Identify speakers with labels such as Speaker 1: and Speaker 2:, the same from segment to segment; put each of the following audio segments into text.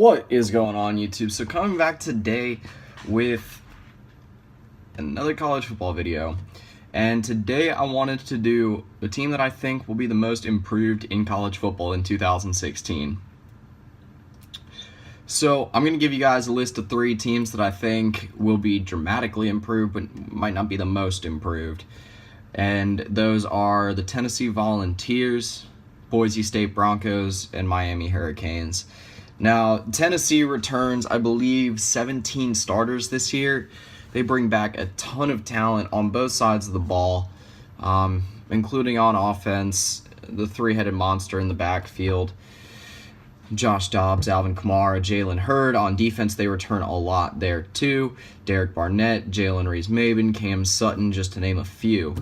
Speaker 1: What is going on, YouTube? So coming back today with another college football video, and today I wanted to do the team that I think will be the most improved in college football in 2016. So I'm going to give you guys a list of 3 teams that I think will be dramatically improved but might not be the most improved, and those are the Tennessee Volunteers, Boise State Broncos, and Miami Hurricanes. Now, Tennessee returns, I believe, 17 starters this year. They bring back a ton of talent on both sides of the ball, including on offense, the three-headed monster in the backfield, Josh Dobbs, Alvin Kamara, Jalen Hurd. On defense, they return a lot there too. Derek Barnett, Jalen Reese-Maben, Cam Sutton, just to name a few.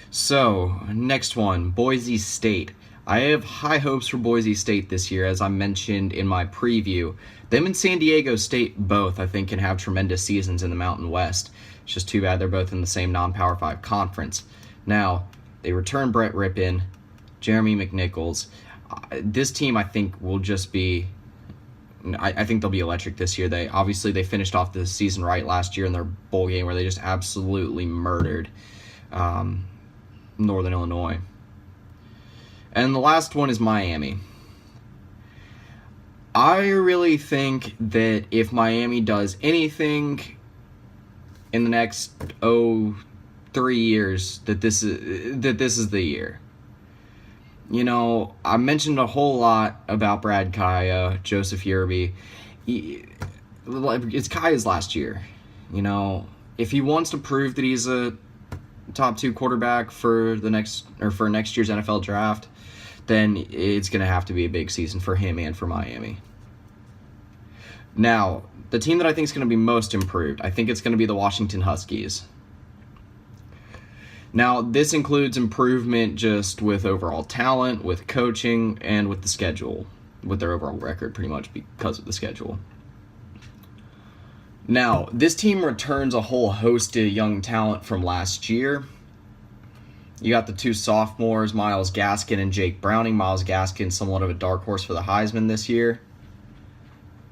Speaker 1: So, next one, Boise State. I have high hopes for Boise State this year, as I mentioned in my preview. Them and San Diego State both, I think, can have tremendous seasons in the Mountain West. It's just too bad they're both in the same non-Power 5 conference. Now, they return Brett Rippon, Jeremy McNichols. This team, I think, will just be... I think they'll be electric this year. They finished off the season right last year in their bowl game where they just absolutely murdered Northern Illinois. And the last one is Miami. I really think that if Miami does anything in the next 3 years, that this is the year. You know, I mentioned a whole lot about Brad Kaya, Joseph Yerby. It's Kaya's last year. You know, if he wants to prove that he's a top 2 quarterback for next year's NFL draft, then it's going to have to be a big season for him and for Miami. Now, the team that I think is going to be most improved, I think it's going to be the Washington Huskies. Now, this includes improvement just with overall talent, with coaching, and with the schedule, with their overall record pretty much because of the schedule. Now, this team returns a whole host of young talent from last year. You got the 2 sophomores, Myles Gaskin and Jake Browning. Myles Gaskin, somewhat of a dark horse for the Heisman this year.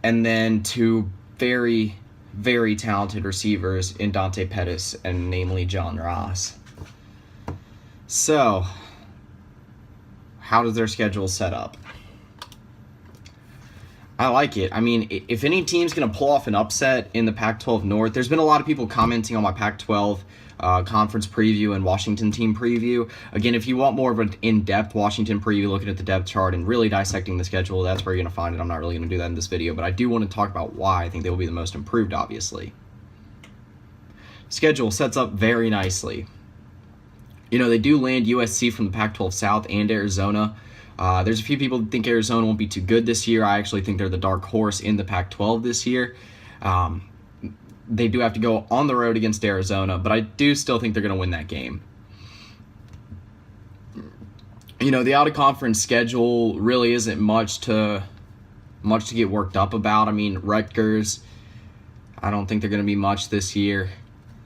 Speaker 1: And then 2 very, very talented receivers in Dante Pettis and namely John Ross. So, how does their schedule set up? I like it. I mean, if any team's going to pull off an upset in the Pac-12 North, there's been a lot of people commenting on my Pac-12 conference preview and Washington team preview. Again, if you want more of an in-depth Washington preview, looking at the depth chart and really dissecting the schedule, that's where you're going to find it. I'm not really going to do that in this video, but I do want to talk about why I think they will be the most improved, obviously. Schedule sets up very nicely. You know, they do land USC from the Pac-12 South and Arizona. There's a few people that think Arizona won't be too good this year. I actually think they're the dark horse in the Pac-12 this year. They do have to go on the road against Arizona, but I do still think they're going to win that game. You know, the out-of-conference schedule really isn't much to get worked up about. I mean, Rutgers, I don't think they're going to be much this year.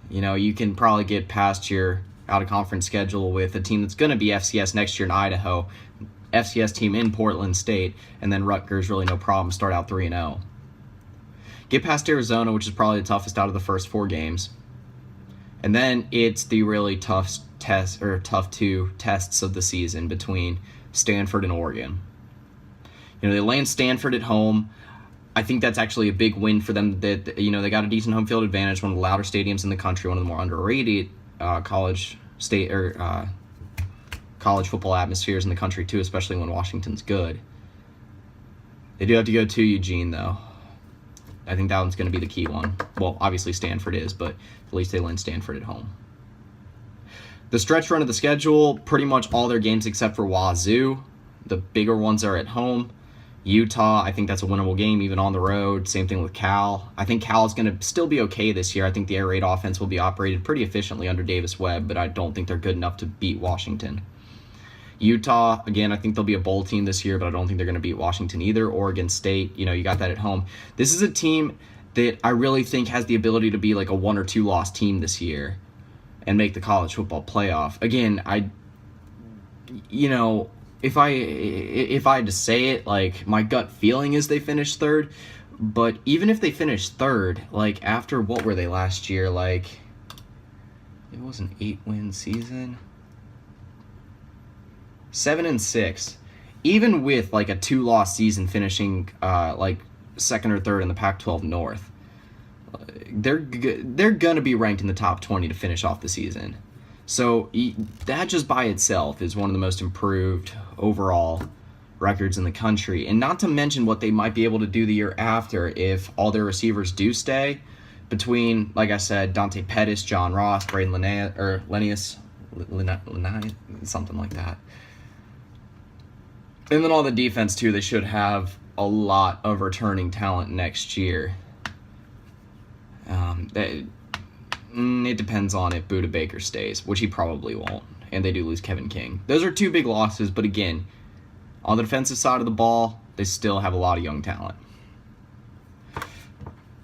Speaker 1: You know, you can probably get past your out-of-conference schedule with a team that's going to be FCS next year in Idaho, FCS team in Portland State, and then Rutgers, really no problem, start out 3-0. Get past Arizona, which is probably the toughest out of the first 4 games. And then it's the really tough 2 tests of the season between Stanford and Oregon. You know, they land Stanford at home. I think that's actually a big win for them. That, you know, they got a decent home field advantage, one of the louder stadiums in the country, one of the more underrated college football atmospheres in the country too, especially when Washington's good. They do have to go to Eugene though. I think that one's going to be the key one. Well, obviously Stanford is, but at least they land Stanford at home. The stretch run of the schedule, pretty much all their games except for Wazoo. The bigger ones are at home. Utah, I think that's a winnable game, even on the road. Same thing with Cal. I think Cal is going to still be okay this year. I think the air raid offense will be operated pretty efficiently under Davis Webb, but I don't think they're good enough to beat Washington. Utah, again, I think they'll be a bowl team this year, but I don't think they're going to beat Washington either. Oregon State, you know, you got that at home. This is a team that I really think has the ability to be like a 1 or 2 loss team this year and make the college football playoff. Again, if I had to say it, like, my gut feeling is they finish 3rd, But even if they finish third, like, after, what were they last year? Like, it was an 8-win season. 7-6. Even with, like, a 2-loss season finishing, like, second or third in the Pac-12 North, they're going to be ranked in the top 20 to finish off the season. So that just by itself is one of the most improved overall records in the country. And not to mention what they might be able to do the year after if all their receivers do stay, between, like I said, Dante Pettis, John Ross, Braden Linnaeus, something like that. And then on the defense, too, they should have a lot of returning talent next year. It depends on if Budda Baker stays, which he probably won't, and they do lose Kevin King. Those are two big losses, but again, on the defensive side of the ball, they still have a lot of young talent.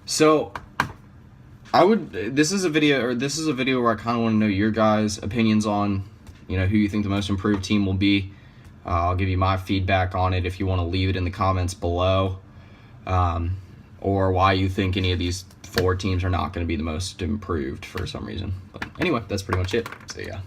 Speaker 1: So, this is a video where I kind of want to know your guys' opinions on, who you think the most improved team will be. I'll give you my feedback on it if you want to leave it in the comments below, or why you think any of these 4 teams are not going to be the most improved for some reason. But anyway, that's pretty much it. So yeah.